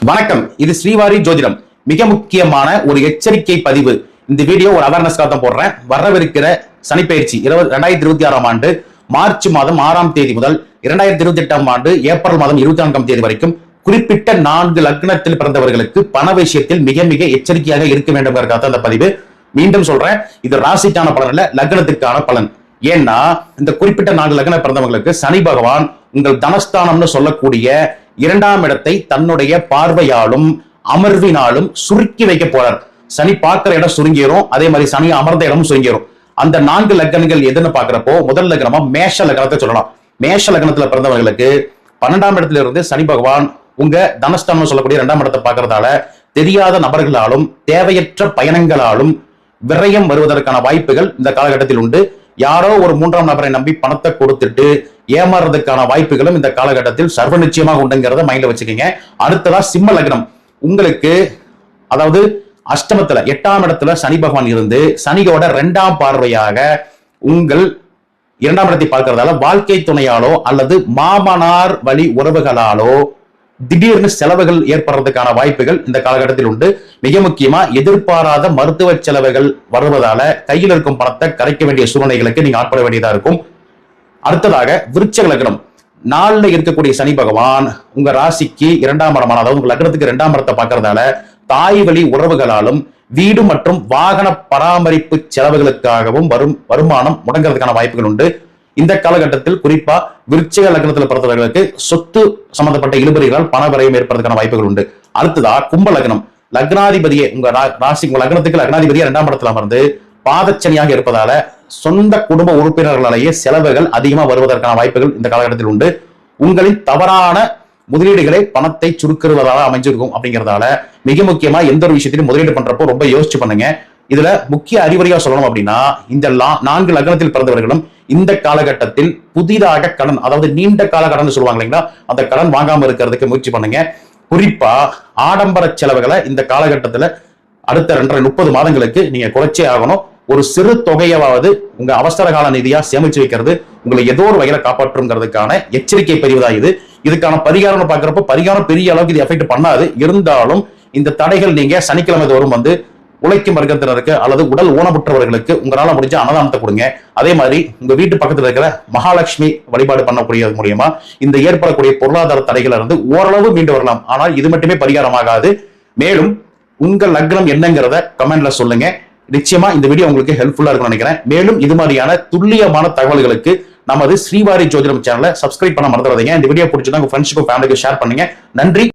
வணக்கம். இது ஸ்ரீவாரி ஜோதிடம். மிக முக்கியமான ஒரு எச்சரிக்கை பதிவு. இந்த வீடியோ ஒரு அவேர்னஸ் தான் போடுறேன். வரவிருக்கிற சனிப்பெயர்ச்சி 2026 ஆண்டு மார்ச் மாதம் 6ஆம் தேதி முதல் 2028 ஆண்டு ஏப்ரல் மாதம் 24ஆம் தேதி வரைக்கும் குறிப்பிட்ட 4 லக்னத்தில் பிறந்தவர்களுக்கு பண விஷயத்தில் மிக மிக எச்சரிக்கையாக இருக்க வேண்டும் அந்த பதிவு. மீண்டும் சொல்றேன், இது ராசிக்கான பலன் இல்ல, லக்னத்திற்கான பலன். ஏன்னா இந்த குறிப்பிட்ட 4 லக்ன பிறந்தவங்களுக்கு சனி பகவான் உங்கள் தனஸ்தானம்னு சொல்லக்கூடிய 2ஆம் இடத்தை தன்னுடைய பார்வையாலும் அமர்வினாலும் சுருக்கி வைக்க போறார். சனி பார்க்கிற இடம் சுருங்கிரும், அதே மாதிரி சனி அமர்ந்த இடமும் சுருங்கிரும். அந்த 4 லக்னங்கள் எதுன்னு பாக்குறப்போ முதல் லக்னமா மேஷ லக்னத்தை சொல்லலாம். மேஷ லக்னத்துல பிறந்தவர்களுக்கு 12ஆம் இடத்துல இருந்து சனி பகவான் உங்க தனஸ்தானம் சொல்லக்கூடிய 2ஆம் இடத்தை பார்க்கறதால தெரியாத நபர்களாலும் தேவையற்ற பயணங்களாலும் விரயம் வருவதற்கான வாய்ப்புகள் இந்த காலகட்டத்தில் உண்டு. யாரோ ஒரு 3ஆம் நபரை நம்பி பணத்தை கொடுத்துட்டு ஏமாறுறதுக்கான வாய்ப்புகளும் இந்த காலகட்டத்தில் சர்வ நிச்சயமாக உண்டுங்கிறத மைண்ட்ல வச்சுக்கீங்க. அடுத்ததா சிம்ம லக்னம். உங்களுக்கு அதாவது அஷ்டமத்துல 8ஆம் இடத்துல சனி பகவான் இருந்து சனியோட 2ஆம் பார்வையாக உங்கள் 2ஆம் இடத்தை பார்க்கறதால வாழ்க்கை துணையாலோ அல்லது மாமனார் வழி உறவுகளாலோ திடீர்னு செலவுகள் ஏற்படுறதுக்கான வாய்ப்புகள் இந்த காலகட்டத்தில் உண்டு. மிக முக்கியமா எதிர்பாராத மருத்துவ செலவுகள் வருவதால கையில் இருக்கும் பணத்தை கரைக்க வேண்டிய சூழ்நிலைகளுக்கு நீங்க ஆட்பட வேண்டியதா இருக்கும். அடுத்ததாக விருச்சிக லக்னம். 4ல இருக்கக்கூடிய சனி பகவான் உங்க ராசிக்கு 2ஆம் இடமான, அதாவது உங்க லக்னத்துக்கு 2ஆம் இடத்தை பார்க்கறதால தாய் வழி உறவுகளாலும் வீடு மற்றும் வாகன பராமரிப்பு செலவுகளுக்காகவும் வருமானம் முடங்கிறதுக்கான வாய்ப்புகள் உண்டு. இந்த காலகட்டத்தில் குறிப்பா விருச்சிக லக்னத்தில் பிறந்தவர்களுக்கு சொத்து சம்பந்தப்பட்ட இழுபறிகளால் பண விரயம் ஏற்படுறதுக்கான வாய்ப்புகள் உண்டு. அடுத்ததா கும்ப லக்னம். லக்னாதிபதியே உங்க ராசி உங்க லக்னத்துக்கு லக்னாதிபதியே 2ஆம் இடத்துல அமர்ந்து பாதச்சனியாக இருப்பதால சொந்த குடும்ப உறுப்பினர்களாலேயே செலவுகள் அதிகமா வருவதற்கான வாய்ப்புகள் இந்த காலகட்டத்தில் உண்டு. உங்களின் தவறான முதலீடுகளை பணத்தை சுருக்குவதாக அமைஞ்சிருக்கும். அப்படிங்கிறதால மிக முக்கியமா எந்த ஒரு விஷயத்திலும் முதலீடு பண்றப்போ ரொம்ப யோசிச்சு பண்ணுங்க. இதுல முக்கிய அறிவுரையா சொல்லணும் அப்படின்னா, இந்த 4 லக்னத்தில் பிறந்தவர்களும் இந்த காலகட்டத்தில் புதிதாக கடன், அதாவது நீண்ட கால கடன் சொல்லுவாங்க இல்லைங்களா, அந்த கடன் வாங்காம இருக்கிறதுக்கு முயற்சி பண்ணுங்க. குறிப்பா ஆடம்பர செலவுகளை இந்த காலகட்டத்துல அடுத்த 30 மாதங்களுக்கு நீங்க குறைச்சே ஆகணும். ஒரு சிறு தொகையாவது உங்க அவசர கால நிதியா சேமிச்சு வைக்கிறது உங்களை ஏதோ ஒரு வகையில காப்பாற்றுங்கிறதுக்கான எச்சரிக்கை பதிவுதான் இது. இதுக்கான பரிகாரம் பாக்குறப்ப பரிகாரம் பெரிய அளவுக்கு இது எஃபெக்ட் பண்ணாது. இருந்தாலும் இந்த தடைகள் நீங்க சனிக்கிழமை தோறும் உழைக்கும் வர்க்கத்தினருக்கு அல்லது உடல் ஊனமுற்றவர்களுக்கு உங்களால முடிஞ்ச அன்னதானத்தை கொடுங்க. அதே மாதிரி உங்க வீட்டு பக்கத்துல இருக்கிற மகாலட்சுமி வழிபாடு பண்ணக்கூடியது மூலியமா இந்த ஏற்படக்கூடிய பொருளாதார தடைகள் இருந்து ஓரளவு மீண்டு வரலாம். ஆனால் இது மட்டுமே பரிகாரமாகாது. மேலும் உங்கள் லக்னம் என்னங்கிறத கமெண்ட்ல சொல்லுங்க. நிச்சயமா இந்த வீடியோ உங்களுக்கு ஹெல்ப்ஃபுல்லா இருக்கும்னு நினைக்கிறேன். மேலும் இது மாதிரியான துல்லியமான தகவல்களுக்கு நமது ஸ்ரீவாரி ஜோதிடம் சேனலை சப்ஸ்கிரைப் பண்ண மறந்துடாதீங்க. இந்த வீடியோ பிடிச்சிருந்தா உங்க ஃப்ரெண்ட்ஸுக்கும் ஃபேமிலிக்கும் ஷேர் பண்ணுங்க. நன்றி.